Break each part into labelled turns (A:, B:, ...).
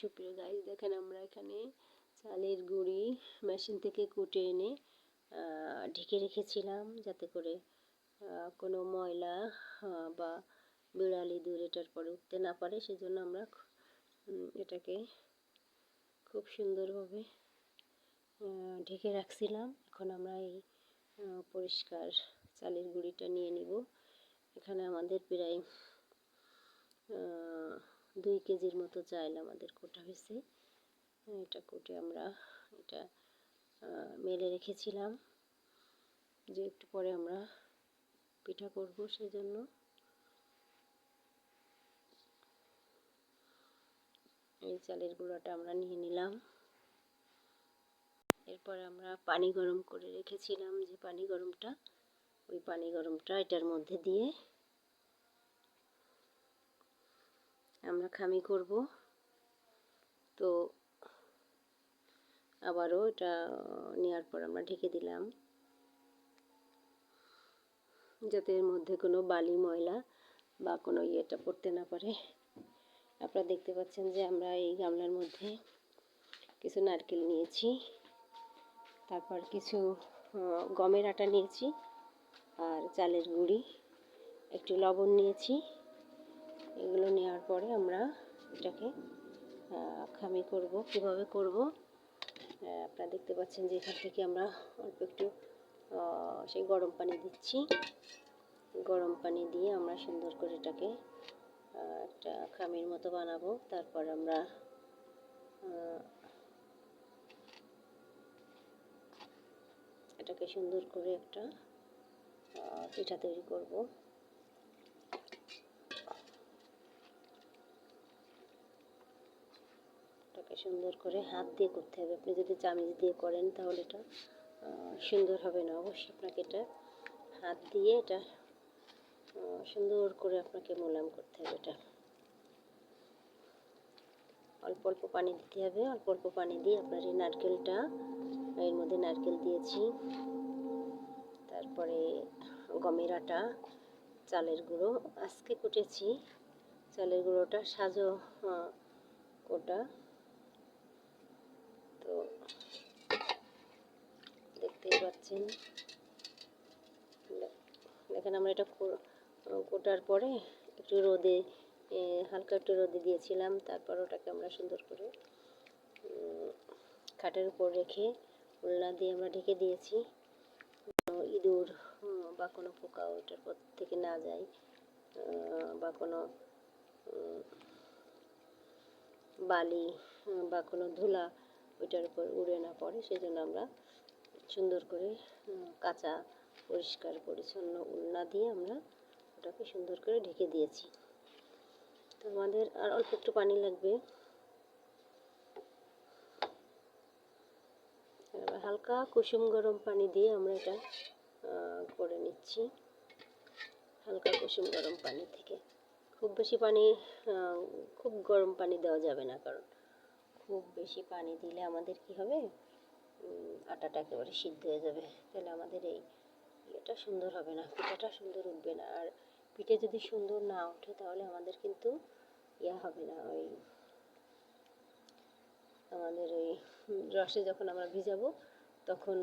A: সুপ্রিয় গাইস, দেখেন আমরা এখানে চালের গুঁড়ি মেশিন থেকে কুটে এনে ঢেকে রেখেছিলাম, যাতে করে কোনো ময়লা বা বিড়াল ইঁদুর এটার পরে উঠতে না পারে। সেজন্য আমরা এটাকে খুব সুন্দরভাবে ঢেকে রাখছিলাম। এখন আমরা এই পরিষ্কার চালের গুঁড়িটা নিয়ে নিব। এখানে আমাদের প্রায় 2 কেজির মতো চাল আমাদের কোটা হয়েছে। এটা কুটে আমরা এটা মেলে রেখেছিলাম, যে একটু পরে আমরা পিঠা করব। সেজন্য এই চালের গুঁড়াটা আমরা নিয়ে নিলাম। এরপরে আমরা পানি গরম করে রেখেছিলাম, যে ওই পানি গরমটা এটার মধ্যে দিয়ে আমরা খামি করব। তো আবারও এটা নেওয়ার পর আমরা ঢেকে দিলাম, যাতে এর মধ্যে কোনো বালি ময়লা বা কোনো ইয়েটা পড়তে না পারে। আপনারা দেখতে পাচ্ছেন যে আমরা এই গামলার মধ্যে কিছু নারকেল নিয়েছি, তারপর কিছু গমের আটা নিয়েছি, আর চালের গুঁড়ি, একটু লবণ নিয়েছি। এগুলো নেওয়ার পরে আমরা এটাকে খামি করব। কিভাবে করব আপনারা দেখতে পাচ্ছেন যে এখান থেকে আমরা অল্প একটু সেই গরম পানি দিচ্ছি। গরম পানি দিয়ে আমরা সুন্দর করে এটাকে একটা খামির মতো বানাবো। তারপর আমরা এটাকে সুন্দর করে একটা পিঠা তৈরি করব। এটাকে সুন্দর করে হাত দিয়ে করতে হবে। আপনি যদি চামচ দিয়ে করেন তাহলে এটা সুন্দর হবে না। অবশ্যই আপনাকে এটা হাত দিয়ে এটা সুন্দর করে আপনাকে মোলায়েম করতে হবে। এটা অল্প অল্প পানি দিতে হবে। অল্প অল্প পানি দিয়ে আপনার এই নারকেলটা, এর মধ্যে নারকেল দিয়েছি, তারপরে গমের আটা, চালের গুঁড়ো আজকে কুটেছি। চালের গুঁড়োটা সাজো কোটা। তো দেখতেই পাচ্ছেন, দেখেন আমরা এটা কোটার পরে একটু রোদে, হালকা একটু রোদে দিয়েছিলাম। তারপর ওটাকে আমরা সুন্দর করে খাটের উপর রেখে ওড়না দিয়ে আমরা ঢেকে দিয়েছি, ইঁদুর বা কোনো পোকা ওটার পর থেকে না যায়, বা কোনো বালি বা কোনো ধুলা ওইটার উপর উড়ে না পড়ে। সেই জন্য আমরা সুন্দর করে কাঁচা পরিষ্কার পরিচ্ছন্ন ওড়না দিয়ে আমরা ওটাকে সুন্দর করে ঢেকে দিয়েছি। তো আমাদের আর অল্প একটু পানি লাগবে। হালকা কুসুম গরম পানি দিয়ে আমরা এটা করে নিচ্ছি। হালকা কুসুম গরম পানি থেকে, খুব বেশি পানি, খুব গরম পানি দেওয়া যাবে না, কারণ খুব বেশি পানি দিলে আমাদের কি হবে, আটাটা একেবারে সিদ্ধ হয়ে যাবে। তাহলে আমাদের এই ইয়েটা সুন্দর হবে না, পিঠাটা সুন্দর উঠবে না। আর পিঠে যদি সুন্দর না ওঠে তাহলে আমাদের কিন্তু হবে না, ওই আমাদের ওই রসে যখন আমরা ভিজাবো তখন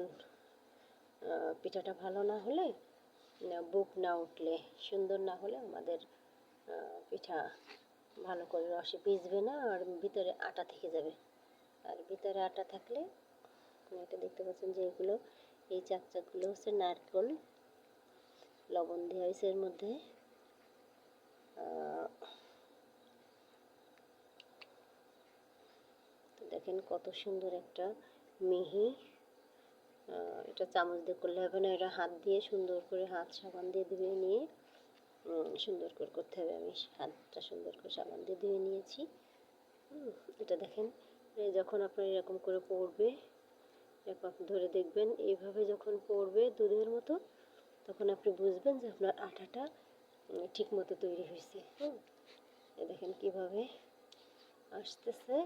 A: পিঠাটা ভালো না হলে, বুক না উঠলে, সুন্দর না হলে আমাদের পিঠা ভালো করে রসে ভিজবে না, আর ভিতরে আটা থেকে যাবে। আর ভিতরে আটা থাকলে, এটা দেখতে পাচ্ছেন যে এগুলো, এই চাকচাকগুলো হচ্ছে নারকেল, লবণ দেওয়া হয়েছে এর মধ্যে। তো দেখেন কত সুন্দর একটা মিহি। এটা চামচ দিয়ে করলে হবে না, এটা হাত দিয়ে সুন্দর করে, হাত সাবান দিয়ে ধুয়ে নিয়ে সুন্দর করে করতে হবে। আমি হাতটা সুন্দর করে সাবান দিয়ে ধুয়ে নিয়েছি। এটা দেখেন, যখন আপনার এরকম করে পড়বে, এরকম ধরে দেখবেন, এইভাবে যখন পড়বে দুধের মতো, তখন আপনি বুঝবেন যে আপনার আটাটা ঠিক মতো তৈরি হয়েছে। দেখেন কিভাবে আসতেছে।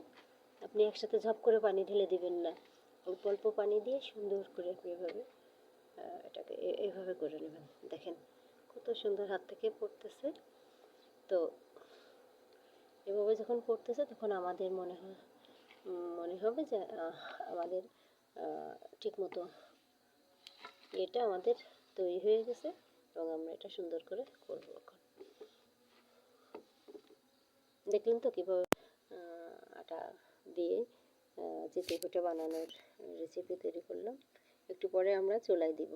A: আপনি একসাথে ঝপ করে পানি ঢেলে দিবেন না, অল্প অল্প পানি দিয়ে সুন্দর করে আপনি এভাবে এটাকে এইভাবে করে নেবেন। দেখেন কত সুন্দর হাত থেকে পড়তেছে। তো এভাবে যখন করতেছে তখন আমাদের মনে হবে যে আমাদের ঠিকমতো এটা আমাদের তৈরি হয়ে গেছে এবং আমরা এটা সুন্দর করে করব এখন। দেখলেন তো কীভাবে আটা দিয়ে চিতই পিঠা বানানোর রেসিপি তৈরি করলাম। একটু পরে আমরা চুলায় দিব।